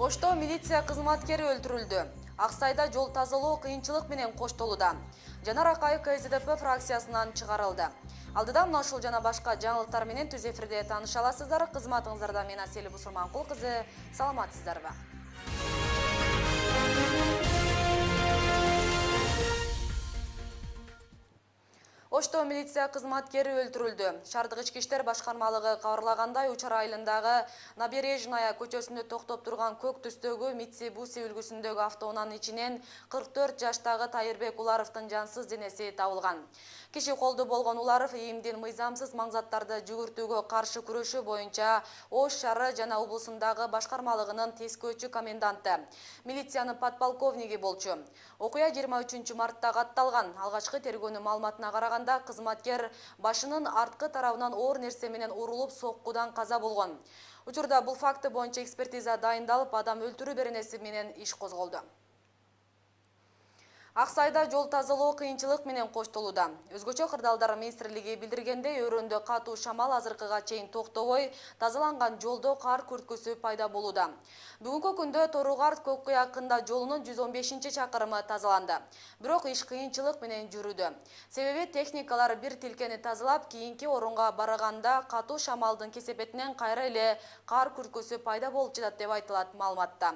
Ошто милиция кызматкери өлтүрүлдү. Аксайда жол тазалоо кыйынчылык менен коштолууда. Жанар Акаев КСДП фракциясынан чыгарылды. Алдыда мына ушул жана башка жаңылыктар менен түз эфирде тааныша аласыздар. Кызматыңыздарда мен Асель Бусурманкул кызы. Саламатсыздарбы? Ошто милиция кызматкери өлтүрүлдү. Шаардык ички иштер башкармалыгы кабарлагандай, Учар айылындагы Набережная көчөсүндө токтоп турган көк түстөгү Mitsubishi үлгүсүндөгү автоунаанын ичинен 44 жаштагы Тайырбек Уларовдун жансыз денеси табылган. Киши колду болгон Уларов ийимдин мыйзамсыз маңзаттарды жүгүртүүгө каршы күрөшүү боюнча Ош шаары жана облусундагы башкармалыгынын тескөөчү коменданты, милициянын подполковниги болчу. Окуя 23 мартта катталган. Алгачкы тергөөнүн маалыматына караганда, кызматкер башынын арткы тарабынан оор нерсе менен урулуп соккудан каза болгон. Учурда бул факты боюнча экспертиза дайындалып, адам өлтүрүү беренеси менен иш козголду. Аксайда жол тазалоо кыйынчылык менен коштолууда. Өзгөчө кырдаалдар министрлиги билдиргендей, өрөөндө катуу шамал азыркыга чейин токтобой, тазаланган жолдо кар күрткүсү пайда болууда. Бүгүнкү күндө Тору-Карт-Көккү якында жолунун 115-чакырымы тазаланды. Бирок иш кыйынчылык менен жүрүүдө. Себеби техникалар бир тилкени тазалап, кийинки орунга барганда катуу шамалдын кесепетинен кайра эле кар күрткүсү пайда болуп жатат деп айтылат маалыматта.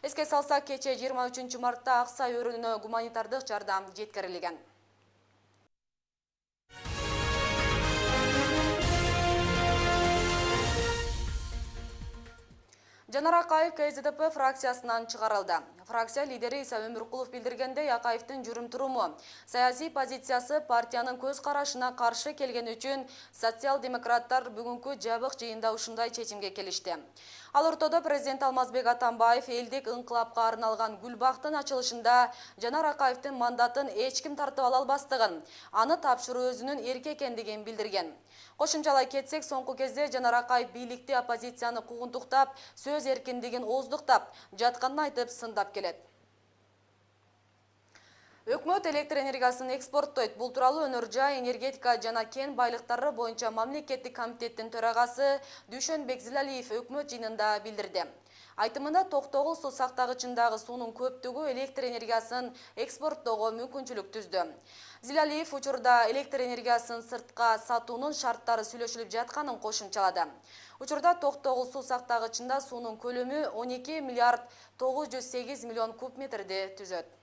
Эске салсак, кече 23 мартта Аксай өрөөнүнө гуманитардык жардам жеткирилген. Жанар Акаев КСДП фракциясынан чыгарылды. Фракция лидери Иса Өмүркулов билдиргендей, Акаевдин жүрүм-туруму, саясий позициясы партиянын көз карашына каршы келген үчүн социал-демократтар бүгүнкү жабык жыйында ушундай чечимге келишти. Ал ортодо президент Алмазбек Атамбаев элдик ыңкылапка арналган Гүлбактын ачылышында Жанар Акаевдин мандатын эч ким тартып ала албастыгын, аны тапшыруу өзүнүн эрки экендигин билдирген. Кошумчалай кетсек, соңку кезде Жанар Акаев бийликти оппозицияны куугунтуктап, сөз эркиндигин ооздуктап, жатканын айтып сындап келет. Өкмөт электр энергиясын экспорттойт. Бул тууралуу Өнөр жай, энергетика жана кен байлыктары боюнча мамлекеттик комитеттин төрагасы Дүйшөнбек Зилалиев өкмөт жыйынында билдирди. Айтымында токтогул суу сактагычындагы суунун көптүгү электр энергиясын экспорттоого мүмкүнчүлүк түздү. Зилалиев учурда электр энергиясын сыртка сатуунун шарттары сүйлөшүлүп жатканын кошумчалады. Учурда токтогул суу сактагычында суунун көлөмү 12 миллиард 908 миллион куб метрди түзөт.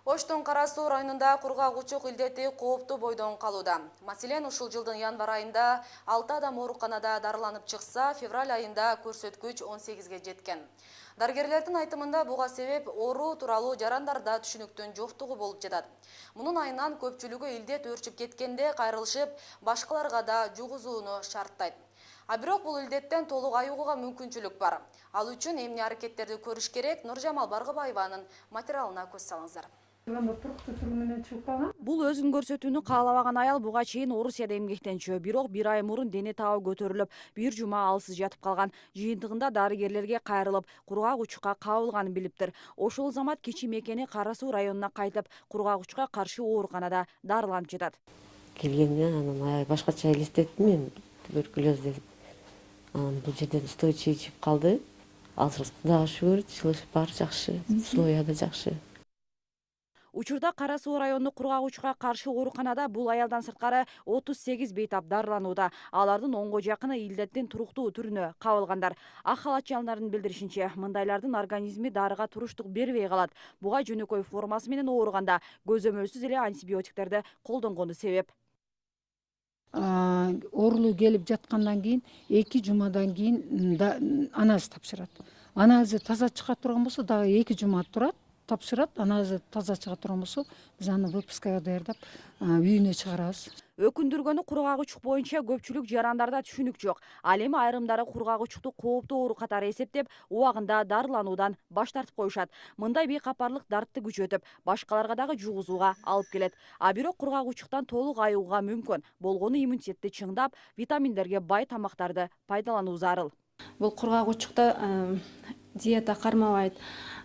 Оштун Кара Суу районунда кургак учук илдети кооптуу бойдон калууда. Маселен, ушул жылдын январ айында 6 адам ооруканада дарыланып чыкса, февраль айында көрсөткүч 18ге жеткен. Дарыгерлердин айтымында буга себеп оору тууралуу жарандарда түшүнүктүн жоктугу болуп жатат. Мунун айынан көпчүлүгү илдет өөрчүп кеткенде кайрылышып, башкаларга да жугузууну шарттайт. А бирок бул илдеттен толук айыгууга мүмкүнчүлүк бар. Ал үчүн эмне аракеттерди көрүш керек? Нуржамал Баргыбаеванын материалына көз салыңыздар. Бул өзүн көрсөтүүнү каалабаган аял буга чейин Орусияда эмгектенчү, бирок бир ай мурун дене табы көтөрүлүп, бир жума алсыз жатып калган. Жыйынтыгында дарыгерлерге кайрылып, кургак учукка кабылганын билиптир. Ошол замат кичи мекени Кара Суу районуна кайтып, кургак учукка каршы ооруканада дарыланып жатат. Келгенде анан башкача элестеттим мен, туберкулез деп. Бул жерден устойчивый чыгып калды. Азыр Кудайга шүгүр, чылыш бар жакшы, условия да жакшы. Учурда Кара Суу районундук кургак учукка каршы ооруканада бул аялдан сырткары 38 бейтап дарыланууда. Алардын 10го жакыны илдеттин туруктуу түрүнө кабылгандар. Ак халатчы аналардын билдиришинче, мындайлардын организми дарыга туруштук бербей калат. Буга жөнөкөй формасы менен ооруганда көзөмөлсүз эле антибиотиктерди колдонгону себеп. Оорулуу келип жаткандан кийин 2 жумадан кийин анализ тапшырат. Анализи таза чыга турган болсо дагы 2 жума турат, тапшырат. Анализи таза чыга турган болсо биз аны выпускага даярдап үйүнө чыгарабыз. Өкүндүргөнү кургак учук боюнча көпчүлүк жарандарда түшүнүк жок. Ал эми айрымдары кургак учукту кооптуу оору катары эсептеп, убагында дарылануудан баш тартып коюшат. Мындай бейкапарлык дартты күчөтүп, башкаларга дагы жугузууга алып келет. А бирок кургак учуктан толук айыгууга мүмкүн. Болгону иммунитетти чыңдап, витаминдерге бай тамактарды пайдалануу зарыл. Бул кургак учукта диета кармабайт.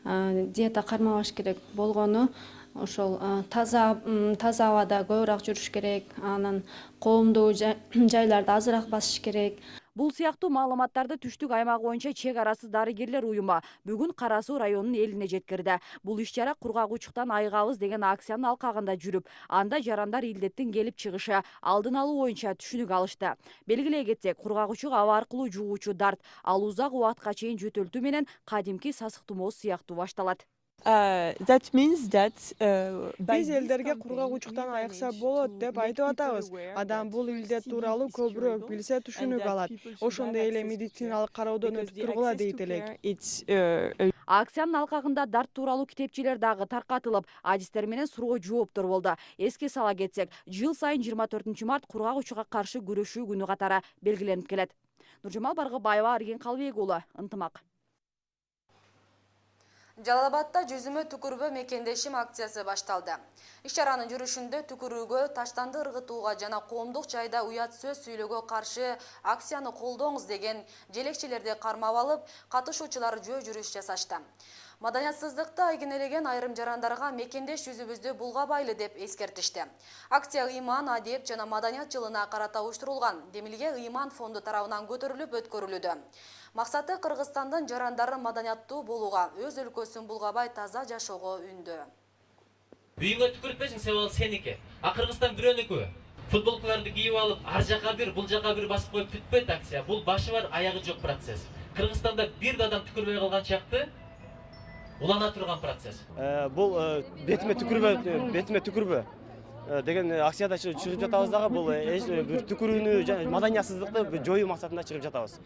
Диета кармабаш керек болгону ошол таза абада көбүрөөк жүрүш керек, анан коомдуу жайларда азыраак басыш керек. Бул сыяктуу маалыматтарды түштүк аймак боюнча чек арасыз дарыгерлер уюму бүгүн Кара Суу районунун элине жеткирди. Бул иш-чара кургагучуктан айыгабыз деген акциянын алкагында жүрүп, анда жарандар илдеттин келип чыгышы, алдын алуу боюнча түшүнүк алышты. Белгилей кетсек, кургагучук аба аркылуу жугуучу дарт ал узак убакытка чейин жөтөлтүү менен кадимки сасык тумоо сыяктуу башталат. That means that Биз элдерге кургагучуктан айыкса болот деп айтып атабыз. Адам бул илдет тууралуу көбүрөөк билсе түшүнүк алат. Ошондой эле медициналык кароодон өтүп тургула дейт элек. Акциянын алкагында дарт тууралуу китепчелер дагы таркатылып, адистер менен суроо жооптор болду. Эске сала кетсек, жыл сайын 24 март кургагучукка каршы күрөшүү күнү катары белгиленип келет. Нуржамал Баргыбаева, Арген Калбек уулу, Ынтымак. Жалал-Абадта жүзүмө түкүрбө мекендешим акциясы башталды. Иш-чаранын жүрүшүндө түкүрүүгө, таштанды ыргытууга жана коомдук жайда уят сөз сүйлөөгө каршы акцияны колдооңуз деген желекчелерди кармап алып, катышуучулар жөө жүрүш жасашты. Маданиятсыздыкты айгинелеген айрым жарандарга мекендеш жүзүбүздү булгабайлы деп эскертишти. Акция ыйман, адеп жана маданият жылына карата уюштурулган. Демилге ыйман фонду тарабынан көтөрүлүп өткөрүлүүдө. Максаты Кыргызстандын жарандары маданияттуу болууга, өз өлкөсүн булгабай таза жашоого үндөө. Үйүңө түкүртпесиң, себебі сеники. А Кыргызстан бирөөнүкү. Футболкаларды кийип алып, ар жака бир, бул жака бир басып коюп бүтпөйт акция. Бул башы бар, аягы жок процесс. Кыргызстанда бир да адам түкүрбөй калган чакты улана турган процесс. Бул бетиме түкүрбө деген акцияда чыгып жатабыз дагы. Бул бир түкүрүүнү, маданиятсыздыкты жоюу максатында чыгып жатабыз.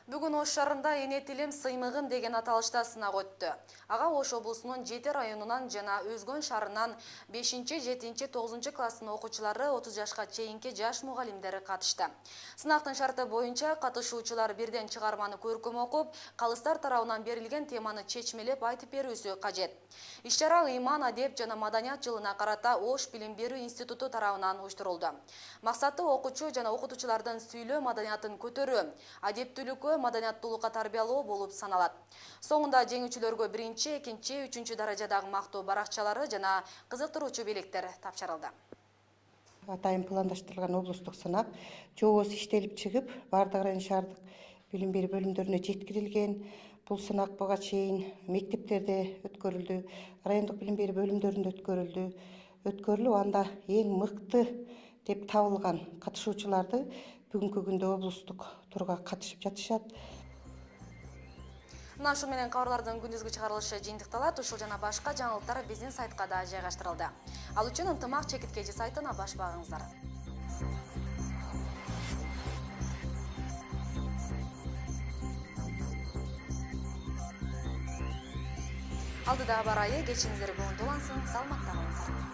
Бүгүн Ош шаарында эне тилим сыймыгын деген аталышта сынак өттү. Ага Ош облусунун 7 районунан жана Өзгөн шаарынан 5-7, 9 класстын окуучулары 30 жашка чейинки жаш мугалимдери катышты. Сынактын шарты боюнча катышуучулар бирден чыгарманы көркөм окуп, калыстар тарабынан берилген теманы чечмелеп айтып берүүсү кажет. Иш-чара ыйман, адеп жана маданият жылына карата Ош билим берүү институту тарабынан уюштурулду. Максаты окуучу жана окутуучулардын сүйлөө маданиятын көтөрүү, адептүүлүккө, маданияттуулукка тарбиялоо болуп саналат. Соңунда жеңүүчүлөргө 1-2, 3 даражадагы мактоо баракчалары жана кызыктыруучу белектер тапшырылды. Атайын пландаштырылган облустук сынак жобосу иштелип чыгып, бардык район шаардык билим берүү бөлүмдөрүнө жеткирилген. Бул сынак буга чейин мектептерде өткөрүлдү, райондук билим берүү бөлүмдөрүндө өткөрүлүп, анда эң мыкты деп табылган катышуучуларды бүгүнкү күндө облустук турга катышып жатышат. Мына ушу менен кабарлардын күндүзгү чыгарылышы жыйынтыкталат. Ушул жана башка жаңылыктар биздин сайтка да жайгаштырылды. Ал үчүн Ынтымак чекиткечи сайтына баш багыңыздар. Алдыда бар айы, кечиңиздер көңүл толансын, саламатта калыңыздар.